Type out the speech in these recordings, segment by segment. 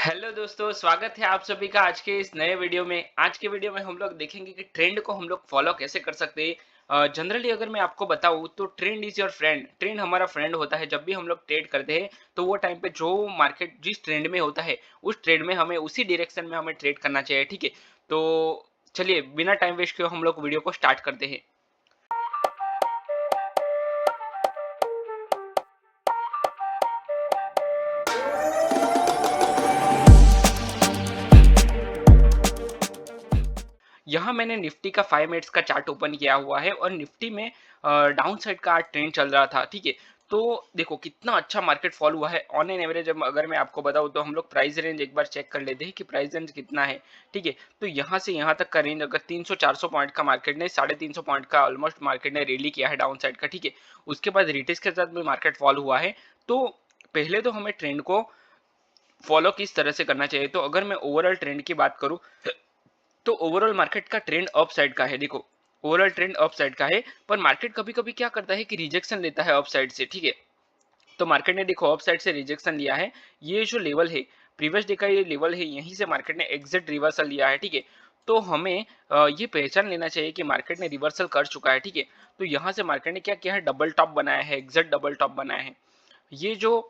Hello दोस्तों, स्वागत है आप सभी का आज के इस नए वीडियो में। आज के वीडियो में हम लोग देखेंगे कि ट्रेंड को हम लोग फॉलो कैसे कर सकते हैं। जनरली अगर मैं आपको बताऊं तो trend is your friend. Trend हमारा फ्रेंड होता है। जब भी हम लोग ट्रेड करते हैं तो वो टाइम पे जो मार्केट जिस ट्रेंड में होता है उस ट्रेड में हमें उसी डायरेक्शन में हमें ट्रेड करना चाहिए। ठीक है, तो चलिए बिना टाइम वेस्ट किए हम लोग वीडियो को स्टार्ट करते हैं। यहाँ मैंने निफ्टी का 5 मिनट्स का चार्ट ओपन किया हुआ है और निफ्टी में डाउन साइड का ट्रेंड चल रहा था। ठीक है, तो देखो कितना अच्छा मार्केट फॉल हुआ है। ऑन एन एवरेज अगर मैं आपको बताऊं तो हम लोग प्राइस रेंज एक बार चेक कर लेते हैं कि प्राइस रेंज कितना है। ठीक है, तो यहाँ से यहाँ तक का रेंज अगर 300-400 पॉइंट का मार्केट ने 350 पॉइंट का ऑलमोस्ट मार्केट ने रैली किया है डाउन साइड का। ठीक है, उसके बाद रिटेस्ट के साथ में मार्केट फॉल हुआ है। तो पहले तो हमें ट्रेंड को फॉलो किस तरह से करना चाहिए। तो अगर मैं ओवरऑल ट्रेंड की बात करूं तो ओवरऑल मार्केट का ट्रेंड अप साइड का है। देखो ओवरऑल ट्रेंड अप साइड का है, पर मार्केट कभी कभी क्या करता है कि रिजेक्शन लेता है अप साइड से। ठीक है, तो मार्केट ने देखो अप साइड से रिजेक्शन लिया है। ये जो लेवल है प्रीवियस डे का ये लेवल है, यहीं से मार्केट ने एग्जिट रिवर्सल लिया है। ठीक है, तो हमें ये पहचान लेना चाहिए कि मार्केट ने रिवर्सल कर चुका है। ठीक है, तो यहाँ से मार्केट ने क्या किया है, डबल टॉप बनाया है, एग्जिट डबल टॉप बनाया है। ये जो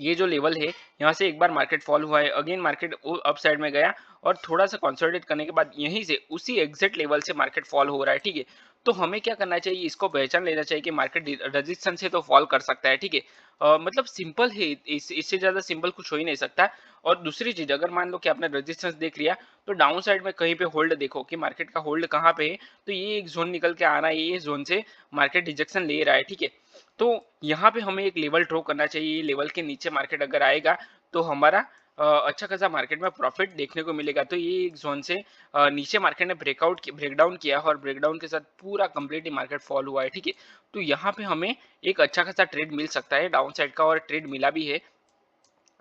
ये जो लेवल है यहाँ से एक बार मार्केट फॉल हुआ है, अगेन मार्केट अप साइड में गया और थोड़ा सा कंसोलिडेट करने के बाद यहीं से उसी एग्जिट लेवल से मार्केट फॉल हो रहा है। ठीक है, तो हमें क्या करना चाहिए, इसको पहचान लेना चाहिए कि मार्केट रेजिस्टेंस से तो फॉल कर सकता है। ठीक है, मतलब सिंपल है, इससे ज्यादा सिंपल कुछ हो ही नहीं सकता। और दूसरी चीज, अगर मान लो कि आपने रेजिस्टेंस देख लिया तो डाउन साइड में कहीं पे होल्ड देखो कि मार्केट का होल्ड कहाँ पे है। तो ये एक जोन निकल के आ रहा है, ये जोन से मार्केट रिजेक्शन ले रहा है। ठीक है, तो यहाँ पे हमें एक लेवल ड्रॉ करना चाहिए। लेवल के नीचे मार्केट अगर आएगा तो हमारा अच्छा खासा मार्केट में प्रॉफिट देखने को मिलेगा। तो ये एक जोन से नीचे मार्केट ने ब्रेकडाउन किया और ब्रेकडाउन के साथ पूरा कंप्लीटली मार्केट फॉल हुआ है। ठीक है, तो यहाँ पे हमें एक अच्छा खासा ट्रेड मिल सकता है डाउन साइड का, और ट्रेड मिला भी है।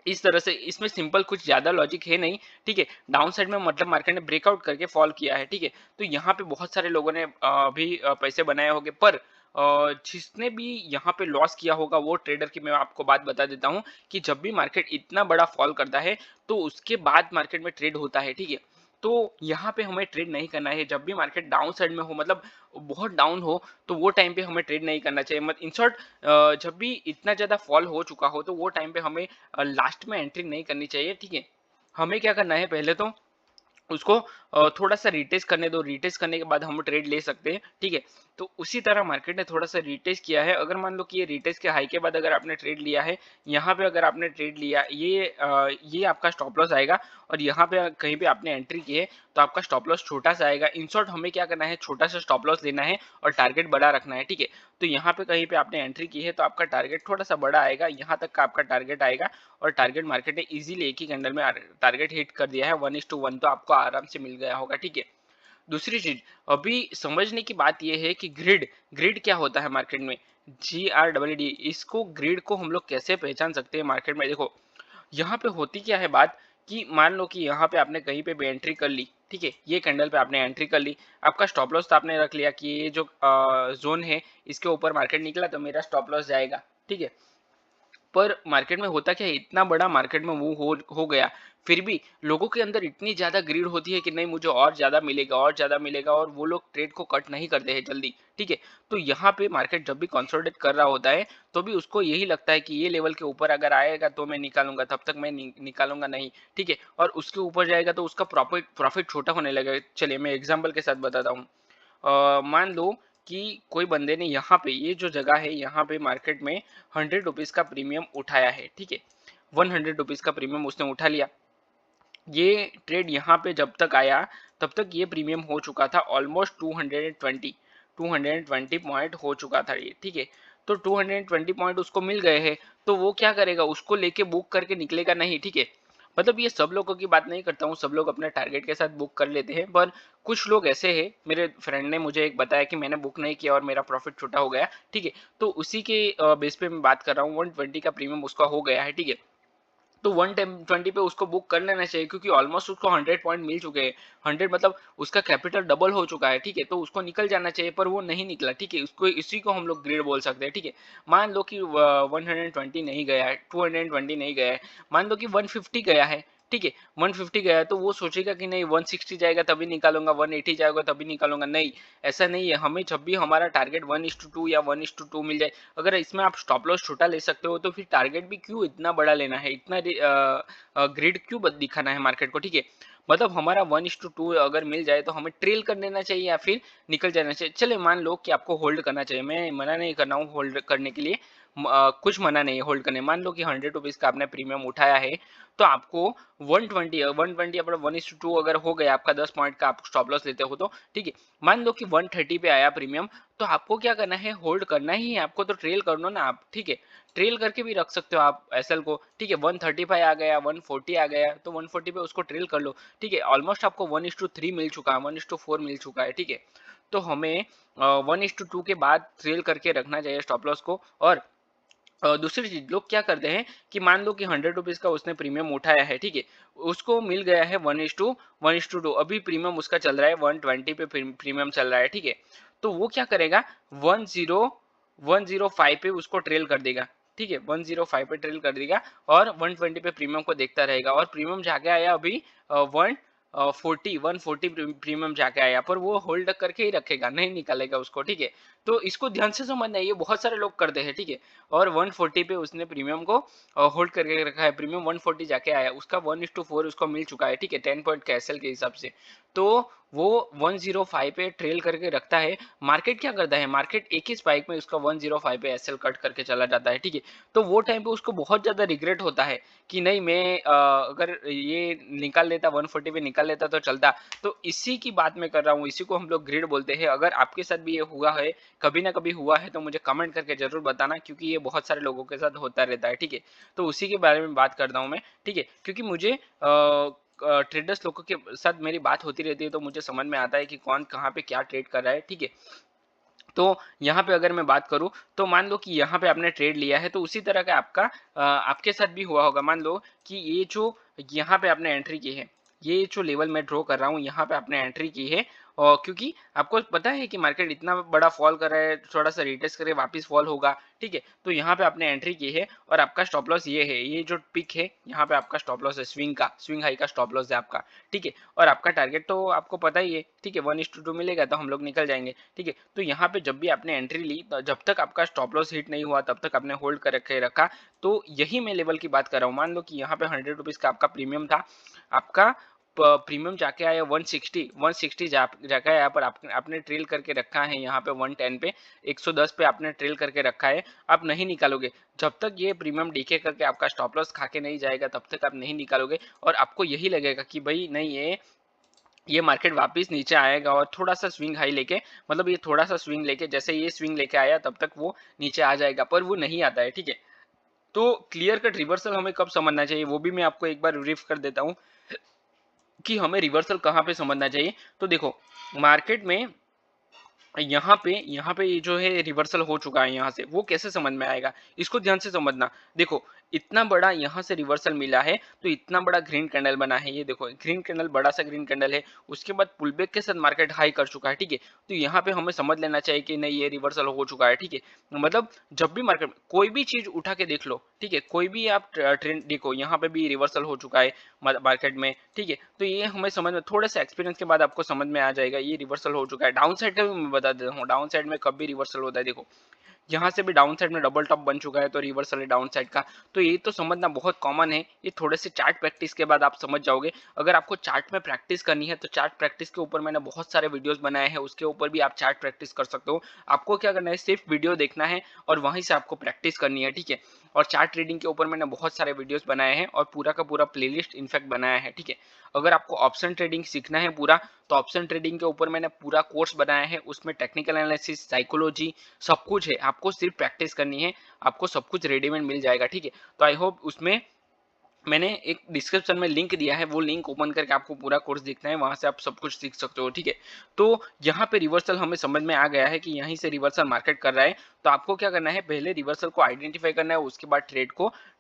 इस तरह से इसमें सिंपल कुछ ज्यादा लॉजिक है नहीं। ठीक है, डाउन साइड में मतलब मार्केट ने ब्रेकआउट करके फॉल किया है। ठीक है, तो यहाँ पे बहुत सारे लोगों ने भी पैसे बनाए होंगे, पर जिसने भी यहाँ पे लॉस किया होगा वो ट्रेडर की मैं आपको बात बता देता हूँ कि जब भी मार्केट इतना बड़ा फॉल करता है तो उसके बाद मार्केट में ट्रेड होता है। ठीक है, तो यहाँ पे हमें ट्रेड नहीं करना है जब भी मार्केट डाउन साइड में हो, मतलब बहुत डाउन हो, तो वो टाइम पे हमें ट्रेड नहीं करना चाहिए। मतलब इन शॉर्ट, जब भी इतना ज्यादा फॉल हो चुका हो तो वो टाइम पे हमें लास्ट में एंट्री नहीं करनी चाहिए। ठीक है, हमें क्या करना है, पहले तो उसको थोड़ा सा रिटेस्ट करने दो। रिटेस्ट करने के बाद हम ट्रेड ले सकते हैं। ठीक है, तो उसी तरह मार्केट ने थोड़ा सा रिटेस्ट किया है। अगर मान लो कि ये रिटेस्ट के हाई के बाद अगर आपने ट्रेड लिया है, यहाँ पे अगर आपने ट्रेड लिया, ये आपका स्टॉप लॉस आएगा। और यहाँ पे कहीं पे आपने एंट्री की है तो आपका स्टॉप लॉस छोटा सा आएगा। इन शॉर्ट हमें क्या करना है, छोटा सा स्टॉप लॉस लेना है और टारगेट बड़ा रखना है। ठीक है, तो यहाँ पे कहीं पे आपने एंट्री की है तो आपका टारगेट थोड़ा सा बड़ा आएगा, यहाँ तक का आपका टारगेट आएगा। और टारगेट मार्केट ने इजीली एक ही कैंडल में टारगेट हिट कर दिया है, 1:1, तो आपको आराम से मिल गया होगा। ठीक है, दूसरी चीज अभी समझने की बात यह है कि ग्रिड ग्रिड क्या होता है मार्केट में। GRDD, इसको ग्रिड को हम लोग कैसे पहचान सकते हैं मार्केट में। देखो यहाँ पे होती क्या है बात, कि मान लो कि यहाँ पे आपने कहीं पे भी एंट्री कर ली। ठीक है, ये कैंडल पे आपने एंट्री कर ली, आपका स्टॉप लॉस तो आपने रख लिया कि ये जो जोन है इसके ऊपर मार्केट निकला तो मेरा स्टॉप लॉस जाएगा। ठीक है, पर मार्केट में होता क्या है, इतना बड़ा मार्केट में मूव हो गया, फिर भी लोगों के अंदर इतनी ज्यादा ग्रीड होती है कि नहीं मुझे और ज्यादा मिलेगा और ज्यादा मिलेगा, और वो लोग ट्रेड को कट नहीं करते हैं जल्दी। ठीक है, तो यहाँ पे मार्केट जब भी कंसोलिडेट कर रहा होता है तो भी उसको यही लगता है कि ये लेवल के ऊपर अगर आएगा तो मैं निकालूंगा, तब तक मैं निकालूंगा नहीं। ठीक है, और उसके ऊपर जाएगा तो उसका प्रॉफिट प्रॉफिट छोटा होने लगेगा। चलिए मैं एग्जाम्पल के साथ बताता हूँ। मान लो कि कोई बंदे ने यहाँ पे, ये जो जगह है यहाँ पे मार्केट में 100 रुपीज का प्रीमियम उठाया है। ठीक है, 100 रुपीज का प्रीमियम उसने उठा लिया। ये ट्रेड यहाँ पे जब तक आया तब तक ये प्रीमियम हो चुका था ऑलमोस्ट 220 पॉइंट हो चुका था ये। ठीक है, तो 220 पॉइंट उसको मिल गए हैं। तो वो क्या करेगा, उसको लेके बुक करके निकलेगा नहीं। ठीक है, मतलब ये सब लोगों की बात नहीं करता हूँ, सब लोग अपने टारगेट के साथ बुक कर लेते हैं, पर कुछ लोग ऐसे हैं। मेरे फ्रेंड ने मुझे एक बताया कि मैंने बुक नहीं किया और मेरा प्रॉफिट छोटा हो गया। ठीक है, तो उसी के बेस पे मैं बात कर रहा हूँ, 120 का प्रीमियम उसका हो गया है। ठीक है, तो 120 पे उसको बुक कर लेना चाहिए, क्योंकि ऑलमोस्ट उसको 100 पॉइंट मिल चुके हैं। 100 मतलब उसका कैपिटल डबल हो चुका है, ठीक है? तो उसको निकल जाना चाहिए, पर वो नहीं निकला, ठीक है? उसको इसी को हम लोग ग्रेड बोल सकते हैं, ठीक है? मान लो कि 120 नहीं गया है, 220 नहीं गया है, मान लो कि 150 गया है, ठीक है? 150 गया है तो वो सोचेगा कि नहीं 160 जाएगा तभी निकालूंगा, 180 जाएगा तभी निकालूंगा। नहीं, ऐसा नहीं है। हमें जब भी हमारा टारगेट 1:2 या 1:2 मिल जाए, अगर इसमें आप स्टॉप लॉस छोटा ले सकते हो, तो फिर टारगेट भी क्यों इतना बड़ा लेना है, इतना ग्रिड क्यों दिखाना है मार्केट को, ठीक है? मतलब हमारा 1:2 अगर मिल जाए तो हमें ट्रेल कर लेना चाहिए या फिर निकल जाना चाहिए। चले मान लो कि आपको होल्ड करना चाहिए, मैं मना नहीं कर रहा हूँ होल्ड करने के लिए, कुछ मना नहीं है होल्ड करने। मान लो कि 100 रुपीज का आपने प्रीमियम उठाया है, तो आपको 120 अपना 1:2 अगर हो गया आपका 10 पॉइंट का, आप स्टॉप लॉस लेते हो तो ठीक है। मान लो कि 130 पे आया प्रीमियम, तो आपको क्या करना है, होल्ड करना ही है आपको, तो ट्रेल कर लो ना आप, ठीक है? ट्रेल करके भी रख सकते हो आप एसएल को, ठीक है? 135 आ गया, 140 आ गया, तो 140 पे उसको ट्रेल कर लो, ठीक है? ऑलमोस्ट आपको 1:3 मिल चुका है, 1:4 मिल चुका है, ठीक है? तो हमें 1:2 के बाद ट्रेल करके रखना चाहिए स्टॉप लॉस को। और दूसरी चीज, लोग क्या करते हैं कि मान लो कि 100 रुपीज का उसने प्रीमियम उठाया है, ठीक है? उसको मिल गया है 1:2, अभी प्रीमियम उसका चल रहा है 120 पे, प्रीमियम चल रहा है, ठीक है? तो वो क्या करेगा, 105 पे उसको ट्रेल कर देगा, ठीक है? 105 पे ट्रेल कर देगा और 120 पे प्रीमियम को देखता रहेगा, और प्रीमियम जाके आया अभी 140 प्रीमियम जाके आया, पर वो होल्ड करके ही रखेगा, नहीं निकालेगा उसको, ठीक है? तो इसको ध्यान से समझना है, ये बहुत सारे लोग करते हैं, ठीक है? और 140 पे उसने प्रीमियम को होल्ड करके रखा है, प्रीमियम 140 जाके आया, उसका 1:4 उसको मिल चुका है, ठीक है? 10 पॉइंट के एसएल के हिसाब से। तो वो 105 पे ट्रेल करके रखता है। मार्केट क्या करता है, मार्केट एक ही स्पाइक में उसका 105 पे एसएल कट करके चला जाता है, ठीक है? तो वो टाइम पे उसको बहुत ज्यादा रिग्रेट होता है कि नहीं, मैं अगर ये निकाल लेता, 140 पे निकाल लेता तो चलता। तो इसी की बात मैं कर रहा हूँ, इसी को हम लोग ग्रिड बोलते हैं। अगर आपके साथ भी ये हुआ है, कभी ना कभी हुआ है, तो मुझे कमेंट करके जरूर बताना, क्योंकि ये बहुत सारे लोगों के साथ होता रहता है, ठीक है? तो उसी के बारे में बात करता हूँ मैं, ठीक है? क्योंकि मुझे ट्रेडर्स लोगों के साथ मेरी बात होती रहती है, तो मुझे समझ में आता है कि कौन कहाँ पे क्या ट्रेड कर रहा है, ठीक है? तो यहाँ पे अगर मैं बात करूँ, तो मान लो कि यहाँ पे आपने ट्रेड लिया है, तो उसी तरह का आपका आपके साथ भी हुआ होगा। मान लो कि ये जो यहाँ पे आपने एंट्री की है, ये जो लेवल मैं ड्रॉ कर रहा हूँ, यहाँ पे आपने एंट्री की है, और क्योंकि आपको पता है कि मार्केट इतना बड़ा फॉल कर रहा है, थोड़ा सा रिटेस्ट करे वापस फॉल होगा, ठीक है? तो यहाँ पे आपने एंट्री की है, और आपका स्टॉप लॉस ये है, ये जो पिक है, यहाँ पे आपका स्टॉप लॉस है, स्विंग हाई का स्टॉप लॉस है आपका, ठीक है? और आपका टारगेट तो आपको पता ही है, ठीक है? 1:2 मिलेगा तो हम लोग निकल जाएंगे, ठीक है? तो यहाँ पे जब भी आपने एंट्री ली, तो जब तक आपका स्टॉप लॉस हिट नहीं हुआ, तब तक आपने होल्ड कर रखे रखा। तो यही मैं लेवल की बात कर रहा हूँ। मान लो कि यहाँ पे 100 रुपीज का आपका प्रीमियम था, आपका प्रीमियम जाके आया 160 जाके आया, पर आपने ट्रेल करके रखा है यहाँ पे 110 पे, 110 पे आपने ट्रेल करके रखा है। आप नहीं निकालोगे जब तक ये प्रीमियम डीके करके आपका स्टॉप लॉस खा के नहीं जाएगा, तब तक आप नहीं निकालोगे। और आपको यही लगेगा कि भाई नहीं, ये मार्केट वापस नीचे आएगा, और थोड़ा सा स्विंग हाई लेके, मतलब ये थोड़ा सा स्विंग लेके, जैसे ये स्विंग लेके आया तब तक वो नीचे आ जाएगा, पर वो नहीं आता है, ठीक है? तो क्लियर कट रिवर्सल हमें कब समझना चाहिए, वो भी मैं आपको एक बार ब्रीफ कर देता हूँ कि हमें रिवर्सल कहाँ पे समझना चाहिए। तो देखो, मार्केट में यहाँ पे ये जो है रिवर्सल हो चुका है, यहाँ से वो कैसे समझ में आएगा, इसको ध्यान से समझना। देखो, इतना बड़ा यहाँ से रिवर्सल मिला है, तो इतना बड़ा ग्रीन कैंडल बना है, ये देखो ग्रीन कैंडल, बड़ा सा ग्रीन कैंडल है, उसके बाद पुलबैक के साथ मार्केट हाई कर चुका है, ठीक है? तो यहाँ पे हमें समझ लेना चाहिए कि नहीं, ये रिवर्सल हो चुका है, ठीक है? मतलब जब भी मार्केट कोई भी चीज उठा के देख लो, ठीक है? कोई भी आप ट्रेंड देखो, यहाँ पे भी रिवर्सल हो चुका है मार्केट में, ठीक है? तो ये हमें समझ में, थोड़े से एक्सपीरियंस के बाद आपको समझ में आ जाएगा, ये रिवर्सल हो चुका है। डाउन साइड का भी मैं बता देता हूँ, डाउन साइड में कब भी रिवर्सल होता है। देखो, यहाँ से भी डाउन साइड में डबल टॉप बन चुका है, तो रिवर्सल है डाउन साइड का। तो ये तो समझना बहुत कॉमन है, ये थोड़े से चार्ट प्रैक्टिस के बाद आप समझ जाओगे। अगर आपको चार्ट में प्रैक्टिस करनी है, तो चार्ट प्रैक्टिस के ऊपर मैंने बहुत सारे वीडियोस बनाए हैं, उसके ऊपर भी आप चार्ट प्रैक्टिस कर सकते हो। आपको क्या करना है, सिर्फ वीडियो देखना है और वहीं से आपको प्रैक्टिस करनी है, ठीक है? और चार्ट ट्रेडिंग के ऊपर मैंने बहुत सारे वीडियोस बनाए हैं, और पूरा का पूरा प्लेलिस्ट इनफैक्ट बनाया है, ठीक है? अगर आपको ऑप्शन ट्रेडिंग सीखना है पूरा, तो ऑप्शन ट्रेडिंग के ऊपर मैंने पूरा कोर्स बनाया है, उसमें टेक्निकल एनालिसिस, साइकोलॉजी, सब कुछ है। आपको सिर्फ प्रैक्टिस करनी है, आपको सब कुछ रेडीमेड मिल जाएगा, ठीक है? तो आई होप उसमें मैंने एक डिस्क्रिप्शन में लिंक दिया है, वो लिंक ओपन करके आपको पूरा कोर्स देखना है, वहां से आप सब कुछ सीख सकते हो, ठीक है? तो यहाँ पे रिवर्सल हमें समझ में आ गया है कि यहीं से रिवर्सल मार्केट कर रहा है। तो आपको क्या करना है, पहले रिवर्सल को आइडेंटिफाई करना है, उसके बाद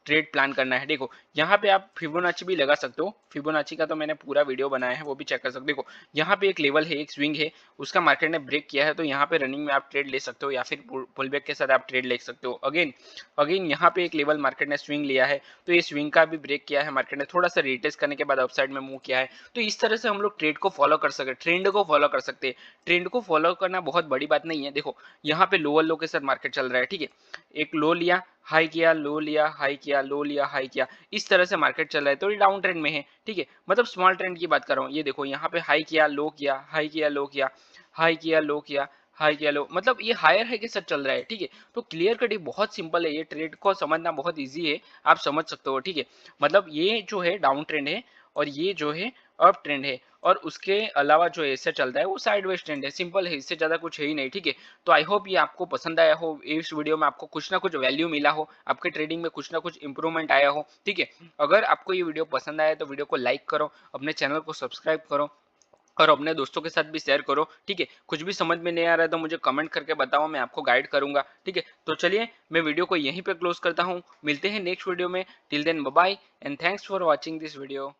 ट्रेड प्लान करना है। देखो यहाँ पे आप फिबोनाची भी लगा सकते हो, फिबोनाची का तो मैंने पूरा वीडियो बनाया है, वो भी चेक कर सकते हो। देखो यहाँ पे एक लेवल है, एक स्विंग है, उसका मार्केट ने ब्रेक किया है, तो यहाँ पे रनिंग में आप ट्रेड ले सकते हो या फिर पुल बैक के साथ आप ट्रेड ले सकते हो। अगेन अगेन यहाँ पे एक लेवल मार्केट ने स्विंग लिया है, तो ये स्विंग का भी ब्रेक किया है, मार्केट ने थोड़ा सा रिटेस्ट करने के बाद अपसाइड में मूव किया है। तो इस तरह से हम लोग ट्रेड को फॉलो कर सकते, ट्रेंड को फॉलो कर सकते हैं। ट्रेंड को फॉलो करना बहुत बड़ी बात नहीं है। देखो यहाँ पे लोअर लो के साथ मार्केट चल रहा है, ठीक है, एक लो लिया, हाई किया, लो लिया, हाई किया, लो लिया, हाई किया, इस तरह से मार्केट चल रहा है, तो ये डाउन ट्रेंड में है, ठीक है, मतलब स्मॉल ट्रेंड की बात कर रहा हूँ। ये देखो यहाँ पे हाई किया, लो किया, हाई किया, लो किया, हाई किया, लो किया, हाई किया, लो, मतलब ये हायर है के साथ चल रहा है, ठीक है। तो क्लियर कट, ये बहुत सिंपल है, ये ट्रेड को समझना बहुत ईजी है, आप समझ सकते हो, ठीक है। मतलब ये जो है डाउन ट्रेंड है और ये जो है अप ट्रेंड है, और उसके अलावा जो ऐसे चलता है वो साइडवेज ट्रेंड है, सिंपल है, इससे ज्यादा कुछ है ही नहीं, ठीक है। तो आई होप ये आपको पसंद आया हो, इस वीडियो में आपको कुछ ना कुछ वैल्यू मिला हो, आपके ट्रेडिंग में कुछ ना कुछ इंप्रूवमेंट आया हो, ठीक है। अगर आपको ये वीडियो पसंद आया तो वीडियो को लाइक करो, अपने चैनल को सब्सक्राइब करो और अपने दोस्तों के साथ भी शेयर करो, ठीक है। कुछ भी समझ में नहीं आ रहा है तो मुझे कमेंट करके बताओ, मैं आपको गाइड करूंगा, ठीक है। तो चलिए मैं वीडियो को यहीं पे क्लोज करता हूँ, मिलते हैं नेक्स्ट वीडियो में। Till then bye bye and thanks for watching this video.